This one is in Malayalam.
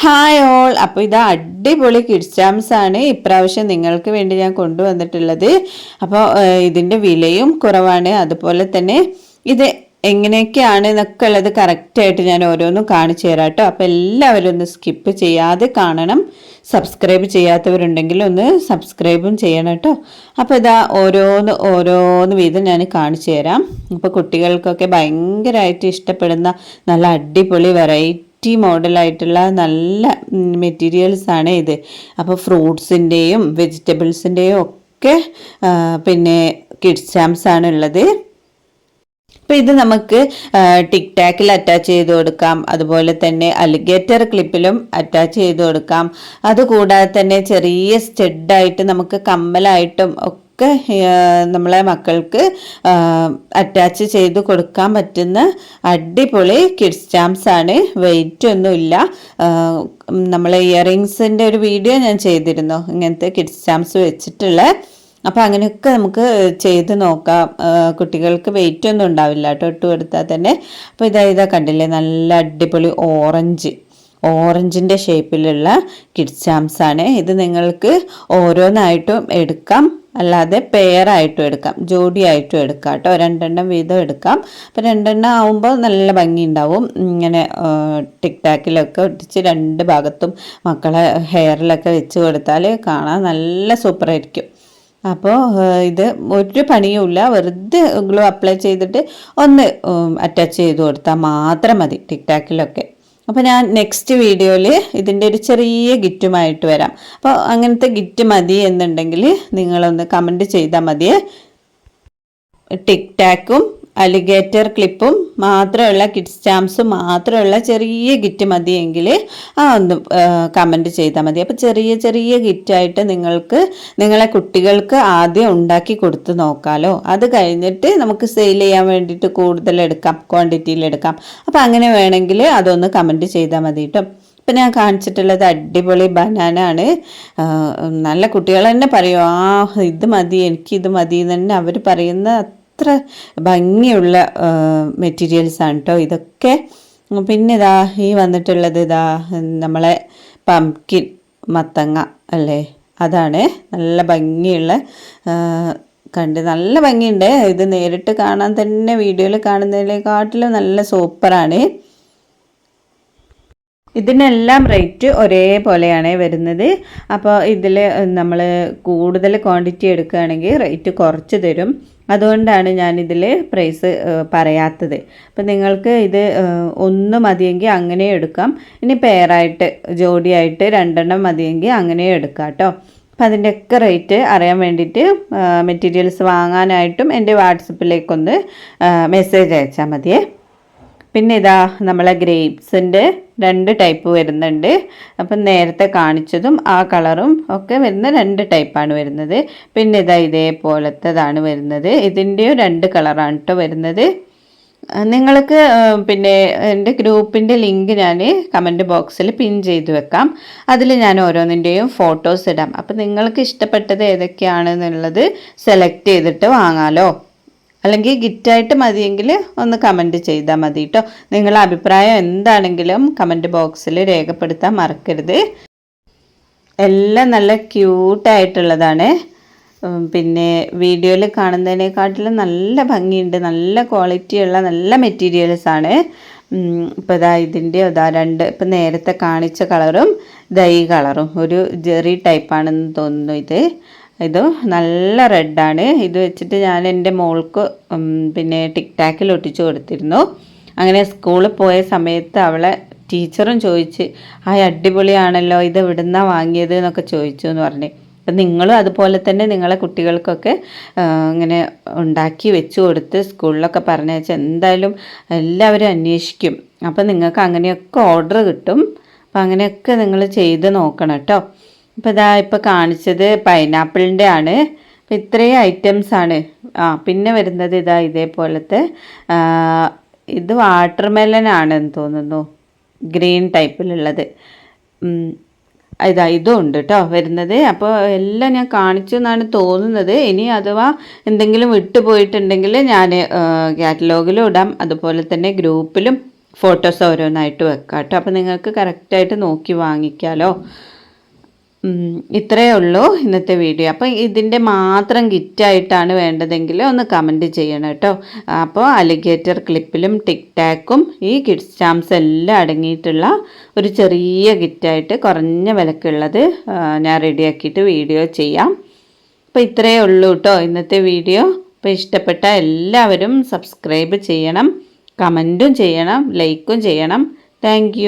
Hi all. അപ്പോൾ ഇത് അടിപൊളി കിഡ്സ് ചാംസ് ആണ് ഇപ്രാവശ്യം നിങ്ങൾക്ക് വേണ്ടി ഞാൻ കൊണ്ടുവന്നിട്ടുള്ളത്. അപ്പോൾ ഇതിൻ്റെ വിലയും കുറവാണ്, അതുപോലെ തന്നെ ഇത് എങ്ങനെയൊക്കെയാണ് എന്നൊക്കെ ഉള്ളത് കറക്റ്റായിട്ട് ഞാൻ ഓരോന്നും കാണിച്ചു തരാം കേട്ടോ. അപ്പോൾ എല്ലാവരും ഒന്ന് സ്കിപ്പ് ചെയ്യാതെ കാണണം. സബ്സ്ക്രൈബ് ചെയ്യാത്തവരുണ്ടെങ്കിൽ ഒന്ന് സബ്സ്ക്രൈബും ചെയ്യണം കേട്ടോ. അപ്പോൾ ഇതാ ഓരോന്ന് വീതം ഞാൻ കാണിച്ചു തരാം. അപ്പോൾ കുട്ടികൾക്കൊക്കെ ഭയങ്കരമായിട്ട് ഇഷ്ടപ്പെടുന്ന നല്ല അടിപൊളി വെറൈറ്റി മോഡലായിട്ടുള്ള നല്ല മെറ്റീരിയൽസ് ആണ് ഇത്. അപ്പോൾ ഫ്രൂട്ട്സിൻ്റെയും വെജിറ്റബിൾസിൻ്റെയും ഒക്കെ പിന്നെ കിഡ്സ് ചാംസ് ആണ് ഉള്ളത്. അപ്പോൾ ഇത് നമുക്ക് ടിക് ടാക്കിൽ അറ്റാച്ച് ചെയ്ത് കൊടുക്കാം, അതുപോലെ തന്നെ അലിഗേറ്റർ ക്ലിപ്പിലും അറ്റാച്ച് ചെയ്ത് കൊടുക്കാം. അതുകൂടാതെ തന്നെ ചെറിയ സ്റ്റെഡായിട്ട് നമുക്ക് കമ്മലായിട്ടും ഒക്കെ നമ്മളെ മക്കൾക്ക് അറ്റാച്ച് ചെയ്ത് കൊടുക്കാൻ പറ്റുന്ന അടിപൊളി കിഡ്സ് ചാംസ് ആണ്. വെയിറ്റ് ഒന്നുമില്ല. നമ്മളെ ഇയറിങ്സിൻ്റെ ഒരു വീഡിയോ ഞാൻ ചെയ്തിരുന്നു ഇങ്ങനത്തെ കിഡ്സ് ചാംസ് വെച്ചിട്ടുള്ള. അപ്പോൾ അങ്ങനെയൊക്കെ നമുക്ക് ചെയ്ത് നോക്കാം. കുട്ടികൾക്ക് വെയിറ്റ് ഒന്നും ഉണ്ടാവില്ല കേട്ടോ, ഇട്ട് കൊടുത്താൽ തന്നെ. അപ്പോൾ ഇതാ കണ്ടില്ലേ, നല്ല അടിപൊളി ഓറഞ്ചിൻ്റെ ഷേപ്പിലുള്ള കിഡ്സ് ചാംസ് ആണ്. ഇത് നിങ്ങൾക്ക് ഓരോന്നായിട്ടും എടുക്കാം, അല്ലാതെ പെയറായിട്ടും എടുക്കാം, ജോഡിയായിട്ടും എടുക്കാം കേട്ടോ. 2 വീതം എടുക്കാം. അപ്പോൾ 2 ആവുമ്പോൾ നല്ല ഭംഗി ഉണ്ടാവും. ഇങ്ങനെ ടിക് ടാക്കിലൊക്കെ ഒട്ടിച്ച് 2 ഭാഗത്തും മക്കളെ ഹെയറിലൊക്കെ വെച്ച് കൊടുത്താൽ കാണാൻ നല്ല സൂപ്പറായിരിക്കും. അപ്പോൾ ഇത് ഒരു പണിയുമില്ല, വെറുതെ ഗ്ലൂ അപ്ലൈ ചെയ്തിട്ട് ഒന്ന് അറ്റാച്ച് ചെയ്ത് കൊടുത്താൽ മാത്രം മതി ടിക് ടാക്കിലൊക്കെ. അപ്പോൾ ഞാൻ നെക്സ്റ്റ് വീഡിയോയിൽ ഇതിൻ്റെ ഒരു ചെറിയ ഗിഫ്റ്റുമായിട്ട് വരാം. അപ്പോൾ അങ്ങനത്തെ ഗിഫ്റ്റ് മതി എന്നുണ്ടെങ്കിൽ നിങ്ങളൊന്ന് കമൻറ്റ് ചെയ്താൽ മതിയേ. ടിക് ടാക്കും അലിഗേറ്റർ ക്ലിപ്പും മാത്രമുള്ള കിഡ്സ് ചാംസും മാത്രമുള്ള ചെറിയ ഗിഫ്റ്റ് മതിയെങ്കിൽ ഒന്ന് കമൻറ്റ് ചെയ്താൽ മതി. അപ്പോൾ ചെറിയ ഗിഫ്റ്റായിട്ട് നിങ്ങളെ കുട്ടികൾക്ക് ആദ്യം ഉണ്ടാക്കി കൊടുത്ത് നോക്കാമല്ലോ. അത് കഴിഞ്ഞിട്ട് നമുക്ക് സെയിൽ ചെയ്യാൻ വേണ്ടിയിട്ട് കൂടുതലെടുക്കാം, ക്വാണ്ടിറ്റിയിലെടുക്കാം. അപ്പോൾ അങ്ങനെ വേണമെങ്കിൽ അതൊന്ന് കമൻറ്റ് ചെയ്താൽ മതി കേട്ടോ. ഇപ്പം ഞാൻ കാണിച്ചിട്ടുള്ളത് അടിപൊളി ബനാന ആണ്. നല്ല കുട്ടികൾ തന്നെ പറയും, ഇത് മതി, എനിക്കിത് മതി എന്ന് തന്നെ അവർ പറയുന്ന അത്ര ഭംഗിയുള്ള മെറ്റീരിയൽസാണ് കേട്ടോ ഇതൊക്കെ. പിന്നെ ഈ വന്നിട്ടുള്ളത് നമ്മളെ പംകിൻ മത്തങ്ങ അല്ലേ, അതാണ്. നല്ല ഭംഗിയുള്ള നല്ല ഭംഗിയുണ്ട്. ഇത് നേരിട്ട് കാണാൻ തന്നെ വീഡിയോയിൽ കാണുന്നതിനെക്കാട്ടിലും നല്ല സൂപ്പറാണ്. ഇതിനെല്ലാം റേറ്റ് ഒരേപോലെയാണ് വരുന്നത്. അപ്പോൾ ഇതിൽ നമ്മൾ കൂടുതൽ ക്വാണ്ടിറ്റി എടുക്കുകയാണെങ്കിൽ റേറ്റ് കുറച്ച് തരും. അതുകൊണ്ടാണ് ഞാനിതിൽ പ്രൈസ് പറയാത്തത്. അപ്പോൾ നിങ്ങൾക്ക് ഇത് ഒന്ന് മതിയെങ്കിൽ അങ്ങനെ എടുക്കാം. ഇനി പെയറായിട്ട് ജോഡിയായിട്ട് 2 മതിയെങ്കിൽ അങ്ങനെ എടുക്കാം കേട്ടോ. അപ്പോൾ അതിൻ്റെയൊക്കെ റേറ്റ് അറിയാൻ വേണ്ടിയിട്ട് മെറ്റീരിയൽസ് വാങ്ങാനായിട്ടും എൻ്റെ വാട്സപ്പിലേക്കൊന്ന് മെസ്സേജ് അയച്ചാൽ മതിയേ. പിന്നെ നമ്മളെ ഗ്രേപ്സിൻ്റെ 2 ടൈപ്പ് വരുന്നുണ്ട്. അപ്പം നേരത്തെ കാണിച്ചതും ആ കളറും ഒക്കെ വരുന്ന 2 ടൈപ്പാണ് വരുന്നത്. പിന്നെ ഇതേപോലത്തതാണ് വരുന്നത്. ഇതിൻ്റെയും 2 കളറാണ് കേട്ടോ വരുന്നത്. നിങ്ങൾക്ക് പിന്നെ എൻ്റെ ഗ്രൂപ്പിൻ്റെ ലിങ്ക് ഞാൻ കമൻറ്റ് ബോക്സിൽ പിൻ ചെയ്ത് വെക്കാം. അതിൽ ഞാൻ ഓരോന്നിൻ്റെയും ഫോട്ടോസ് ഇടാം. അപ്പം നിങ്ങൾക്ക് ഇഷ്ടപ്പെട്ടത് ഏതൊക്കെയാണെന്നുള്ളത് സെലക്ട് ചെയ്തിട്ട് വാങ്ങാമല്ലോ. അല്ലെങ്കിൽ ഗിഫ്റ്റായിട്ട് മതിയെങ്കിൽ ഒന്ന് കമൻറ്റ് ചെയ്താൽ മതി കേട്ടോ. നിങ്ങളുടെ അഭിപ്രായം എന്താണെങ്കിലും കമൻറ്റ് ബോക്സിൽ രേഖപ്പെടുത്താൻ മറക്കരുത്. എല്ലാം നല്ല ക്യൂട്ടായിട്ടുള്ളതാണ്. പിന്നെ വീഡിയോയിൽ കാണുന്നതിനെക്കാട്ടിലും നല്ല ഭംഗിയുണ്ട്, നല്ല ക്വാളിറ്റിയുള്ള നല്ല മെറ്റീരിയൽസാണ്. ഇപ്പോൾ ഇതിൻ്റെ 2 ഇപ്പം നേരത്തെ കാണിച്ച കളറും ഈ കളറും ഒരു ജെറി ടൈപ്പാണെന്ന് തോന്നുന്നു. ഇത് നല്ല റെഡാണ്. ഇത് വെച്ചിട്ട് ഞാൻ എൻ്റെ മോൾക്ക് പിന്നെ ടിക് ടാക്കിൽ ഒട്ടിച്ചു കൊടുത്തിരുന്നു. അങ്ങനെ സ്കൂളിൽ പോയ സമയത്ത് അവളെ ടീച്ചറും ചോദിച്ച്, അടിപൊളിയാണല്ലോ, ഇത് എവിടുന്നാണ് വാങ്ങിയത് എന്നൊക്കെ ചോദിച്ചു എന്ന് പറഞ്ഞു. അപ്പം നിങ്ങളും അതുപോലെ തന്നെ നിങ്ങളെ കുട്ടികൾക്കൊക്കെ ഇങ്ങനെ ഉണ്ടാക്കി വെച്ച് കൊടുത്ത് സ്കൂളിലൊക്കെ പറഞ്ഞയച്ചാൽ എന്തായാലും എല്ലാവരും അന്വേഷിക്കും. അപ്പം നിങ്ങൾക്ക് അങ്ങനെയൊക്കെ ഓർഡർ കിട്ടും. അപ്പം അങ്ങനെയൊക്കെ നിങ്ങൾ ചെയ്ത് നോക്കണം കേട്ടോ. ഇപ്പോൾ ഇപ്പോൾ കാണിച്ചത് പൈനാപ്പിളിൻ്റെ ആണ്. അപ്പോൾ ഇത്രയും ഐറ്റംസാണ്. പിന്നെ വരുന്നത് ഇതേപോലത്തെ ഇത് വാട്ടർ മെലൺ ആണെന്ന് തോന്നുന്നു, ഗ്രീൻ ടൈപ്പിലുള്ളത്. ഇതും ഉണ്ട് കേട്ടോ വരുന്നത്. അപ്പോൾ എല്ലാം ഞാൻ കാണിച്ചു എന്നാണ് തോന്നുന്നത്. ഇനി അഥവാ എന്തെങ്കിലും വിട്ടുപോയിട്ടുണ്ടെങ്കിൽ ഞാൻ കാറ്റലോഗിലും ഇടാം, അതുപോലെ തന്നെ ഗ്രൂപ്പിലും ഫോട്ടോസ് ഓരോന്നായിട്ട് വെക്കാം കേട്ടോ. അപ്പോൾ നിങ്ങൾക്ക് കറക്റ്റായിട്ട് നോക്കി വാങ്ങിക്കാമല്ലോ. ഇത്രയേ ഉള്ളൂ ഇന്നത്തെ വീഡിയോ. അപ്പോൾ ഇതിൻ്റെ മാത്രം ഗിഫ്റ്റായിട്ടാണ് വേണ്ടതെങ്കിൽ ഒന്ന് കമൻറ്റ് ചെയ്യണം കേട്ടോ. അപ്പോൾ അലിഗേറ്റർ ക്ലിപ്പിലും ടിക് ടാക്കും ഈ കിഡ്സ് സ്റ്റാമ്പ്സ് എല്ലാം അടങ്ങിയിട്ടുള്ള ഒരു ചെറിയ ഗിഫ്റ്റായിട്ട് കുറഞ്ഞ വിലക്കുള്ളത് ഞാൻ റെഡിയാക്കിയിട്ട് വീഡിയോ ചെയ്യാം. അപ്പോൾ ഇത്രയേ ഉള്ളൂ കേട്ടോ ഇന്നത്തെ വീഡിയോ. അപ്പോൾ ഇഷ്ടപ്പെട്ട എല്ലാവരും സബ്സ്ക്രൈബ് ചെയ്യണം, കമൻറ്റും ചെയ്യണം, ലൈക്കും ചെയ്യണം. താങ്ക്